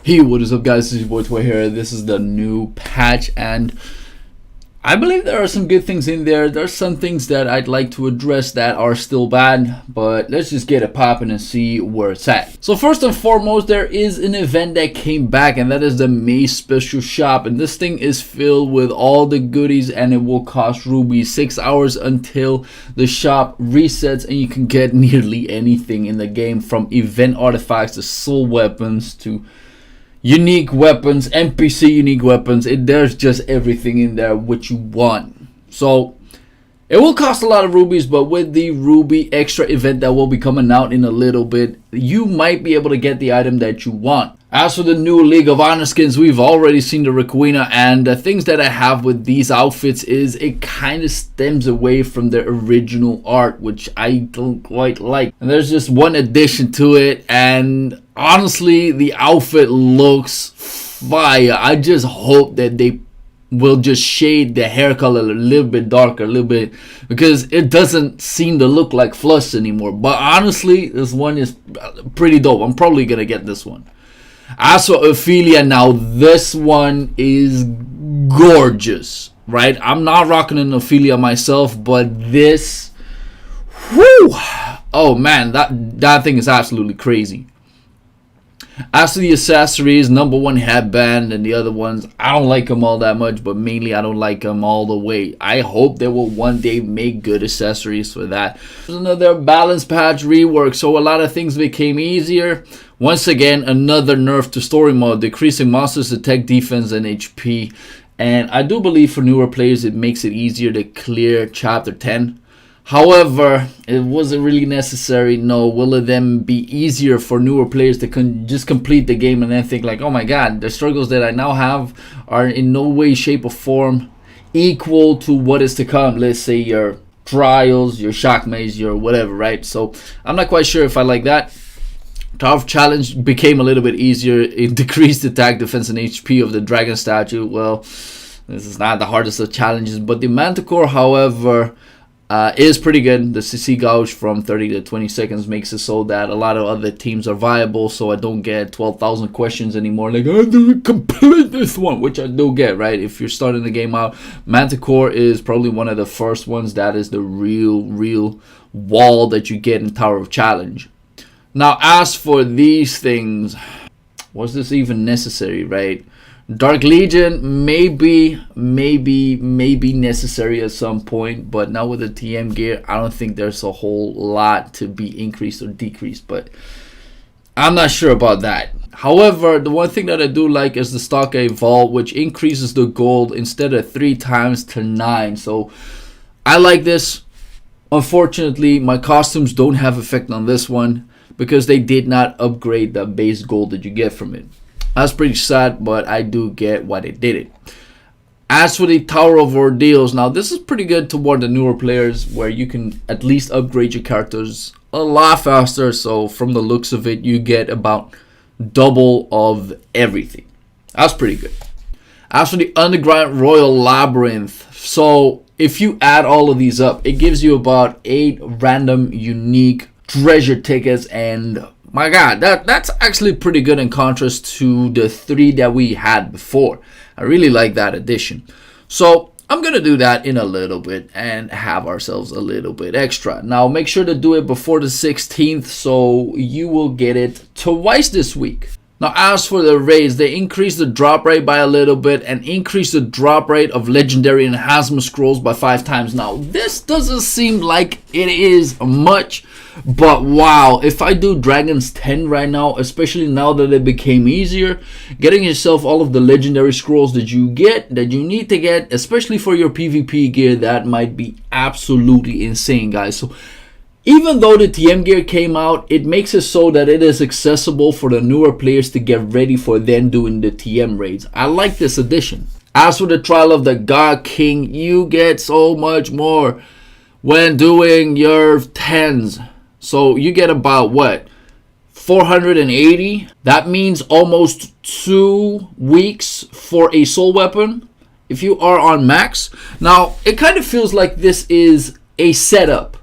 Hey, what is up, guys? This is your boy Toy here. This is the new patch, and I believe there are some good things in there. There's some things that I'd like to address that are still bad, but let's just get it popping and see where it's at. So first and foremost, there is an event that came back, and that is the May Special Shop. And this thing is filled with all the goodies, and it will cost rubies. 6 hours until the shop resets, and you can get nearly anything in the game, from event artifacts to soul weapons to unique weapons, NPC unique weapons. There's just everything in there which you want. So it will cost a lot of rubies, but with the ruby extra event that will be coming out in a little bit, you might be able to get the item that you want. As for the new League of Honor skins, we've already seen the Requena, and the things that I have with these outfits is it kind of stems away from the original art, which I don't quite like. And there's just one addition to it, and honestly, the outfit looks fire. I just hope that they will just shade the hair color a little bit darker, a little bit, because it doesn't seem to look like Flush anymore. But honestly, this one is pretty dope. I'm probably gonna get this one. As for Ophelia, now this one is gorgeous, right? I'm not rocking an Ophelia myself, but this, whew, oh man, that thing is absolutely crazy. As for the accessories, number one headband, and the other ones, I don't like them all that much, but mainly I don't like them all the way. I hope they will one day make good accessories for that. There's another balance patch rework, so a lot of things became easier. Once again, another nerf to story mode, decreasing monsters' attack, defense, and HP. And I do believe for newer players it makes it easier to clear chapter 10. However, it wasn't really necessary. No, will it then be easier for newer players to just complete the game and then think like, oh my god, the struggles that I now have are in no way, shape, or form equal to what is to come. Let's say your trials, your shock maze, your whatever, right? So I'm not quite sure if I like that. Tough challenge became a little bit easier. It decreased attack, defense, and HP of the dragon statue. Well, this is not the hardest of challenges, but the Manticore, however, is pretty good. The CC gauge from 30 to 20 seconds makes it so that a lot of other teams are viable, so I don't get 12,000 questions anymore like, I do complete this one, which I do get, right? If you're starting the game out, Manticore is probably one of the first ones. That is the real wall that you get in Tower of Challenge. Now, as for these things, was this even necessary, right? Dark Legion maybe necessary at some point, but now with the TM gear, I don't think there's a whole lot to be increased or decreased, but I'm not sure about that. However, the one thing that I do like is the Stockade Vault, which increases the gold instead of 3 times to 9. So I like this. Unfortunately, my costumes don't have effect on this one because they did not upgrade the base gold that you get from it. That's pretty sad, but I do get why they did it. As for the Tower of Ordeals, now this is pretty good toward the newer players, where you can at least upgrade your characters a lot faster. So from the looks of it, you get about double of everything. That's pretty good. As for the Underground Royal Labyrinth, so if you add all of these up, it gives you about 8 random unique treasure tickets, and my god, that's actually pretty good in contrast to the 3 that we had before. I really like that addition. So I'm gonna do that in a little bit and have ourselves a little bit extra. Now make sure to do it before the 16th, so you will get it twice this week. Now, as for the raids, they increased the drop rate by a little bit and increased the drop rate of legendary enhancement scrolls by 5 times. Now, this doesn't seem like it is much, but wow, if I do Dragon's 10 right now, especially now that it became easier, getting yourself all of the legendary scrolls that you need to get, especially for your PvP gear, that might be absolutely insane, guys. So even though the TM gear came out, it makes it so that it is accessible for the newer players to get ready for then doing the TM raids. I like this addition. As for the Trial of the God King, you get so much more when doing your 10s. So you get about what? 480? That means almost 2 weeks for a soul weapon if you are on max. Now, it kind of feels like this is a setup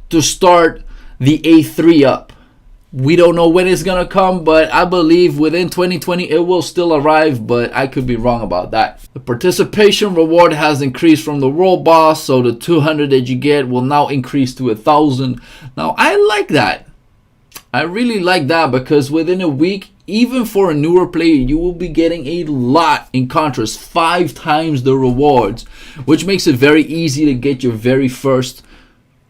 to start the A3 up. We don't know when it's gonna come, but I believe within 2020 it will still arrive, but I could be wrong about that. The participation reward has increased from the world boss, so the 200 that you get will now increase to 1,000. Now I like that. I really like that, because within a week, even for a newer player, you will be getting a lot. In contrast, 5 times the rewards, which makes it very easy to get your very first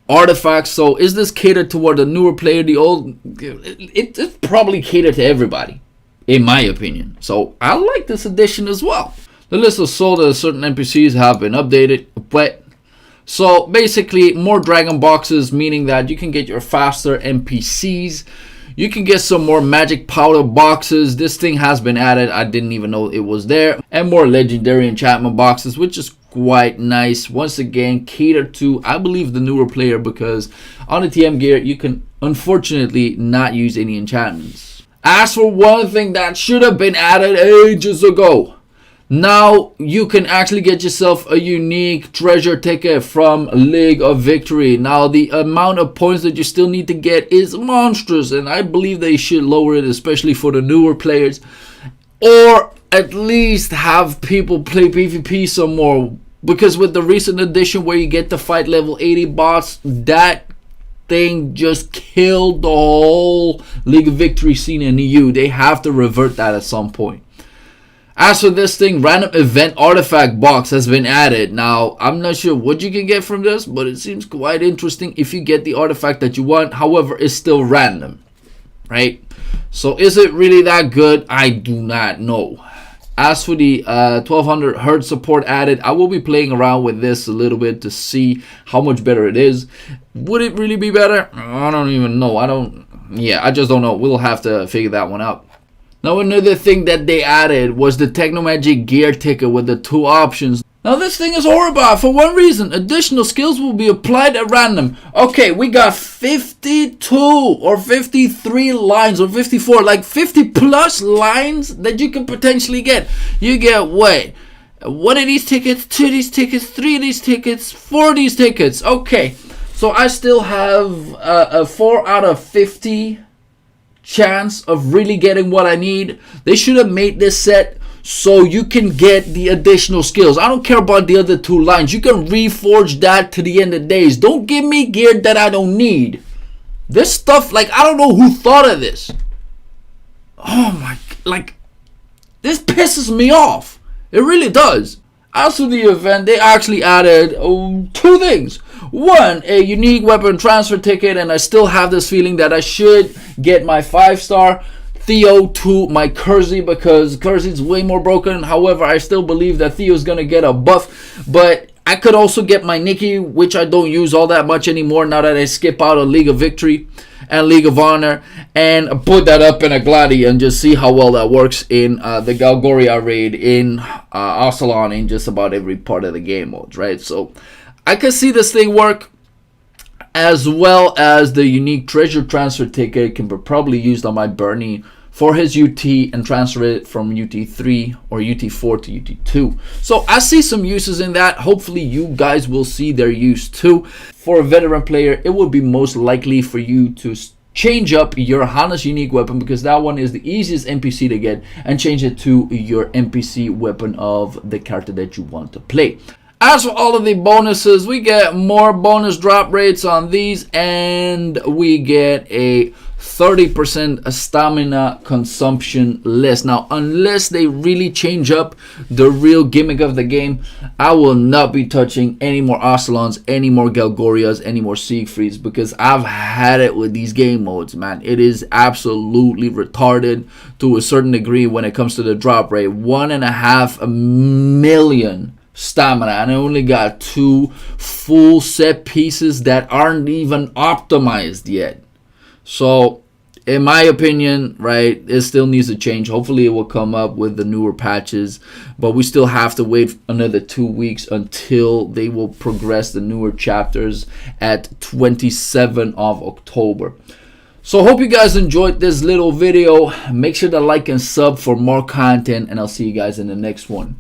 artifacts. So is this catered toward the newer player? The old, it's probably catered to everybody, in my opinion. So I like this addition as well. The list of sold of certain NPCs have been updated, but so basically more dragon boxes, meaning that you can get your faster NPCs. You can get some more magic powder boxes. This thing has been added. I didn't even know it was there. And more legendary enchantment boxes, which is quite nice. Once again, catered to, I believe, the newer player, because on the TM gear, you can unfortunately not use any enchantments. As for one thing that should have been added ages ago, now you can actually get yourself a unique treasure ticket from League of Victory. Now the amount of points that you still need to get is monstrous, and I believe they should lower it, especially for the newer players, or at least have people play PvP some more, because with the recent addition where you get to fight level 80 bots, that thing just killed the whole League of Victory scene in the EU. They have to revert that at some point. As for this thing, random event artifact box has been added. Now, I'm not sure what you can get from this, but it seems quite interesting if you get the artifact that you want. However, it's still random, right? So is it really that good? I do not know. As for the 1200 Hz support added, I will be playing around with this a little bit to see how much better it is. Would it really be better? I don't even know. I just don't know. We'll have to figure that one out. Now another thing that they added was the Techno Magic gear ticket with the 2 options. Now this thing is horrible for one reason. Additional skills will be applied at random. Okay, we got 52 or 53 lines or 54, like 50 plus lines that you can potentially get. You get what? 1 of these tickets, 2 of these tickets, 3 of these tickets, 4 of these tickets. Okay, so I still have a 4 out of 50 chance of really getting what I need. They should have made this set so you can get the additional skills. I don't care about the other 2 lines. You can reforge that to the end of days. Don't give me gear that I don't need. This stuff, like, I don't know who thought of this. Oh my, like, this pisses me off. It really does. As for the event, they actually added 2 things. 1, a unique weapon transfer ticket, and I still have this feeling that I should get my 5-star Theo to my Kersey, because Kersey's way more broken. However, I still believe that Theo's gonna get a buff, but I could also get my Nikki, which I don't use all that much anymore now that I skip out of League of Victory and League of Honor, and put that up in a Gladi and just see how well that works in the Galgoria raid, in Arsalan, in just about every part of the game modes, right? So I could see this thing work, as well as the unique treasure transfer ticket can be probably used on my Bernie for his UT and transfer it from UT3 or UT4 to UT2. So I see some uses in that. Hopefully you guys will see their use too. For a veteran player, it would be most likely for you to change up your Hana's unique weapon, because that one is the easiest NPC to get, and change it to your NPC weapon of the character that you want to play. As for all of the bonuses, we get more bonus drop rates on these, and we get a 30% stamina consumption less. Now, unless they really change up the real gimmick of the game, I will not be touching any more Arsalons, any more Galgorias, any more Siegfrieds, because I've had it with these game modes, man. It is absolutely retarded to a certain degree when it comes to the drop rate. 1.5 million stamina, and I only got 2 full set pieces that aren't even optimized yet. So in my opinion, right, it still needs to change. Hopefully it will come up with the newer patches, but we still have to wait another 2 weeks until they will progress the newer chapters at 27th of October. So hope you guys enjoyed this little video. Make sure to like and sub for more content, and I'll see you guys in the next one.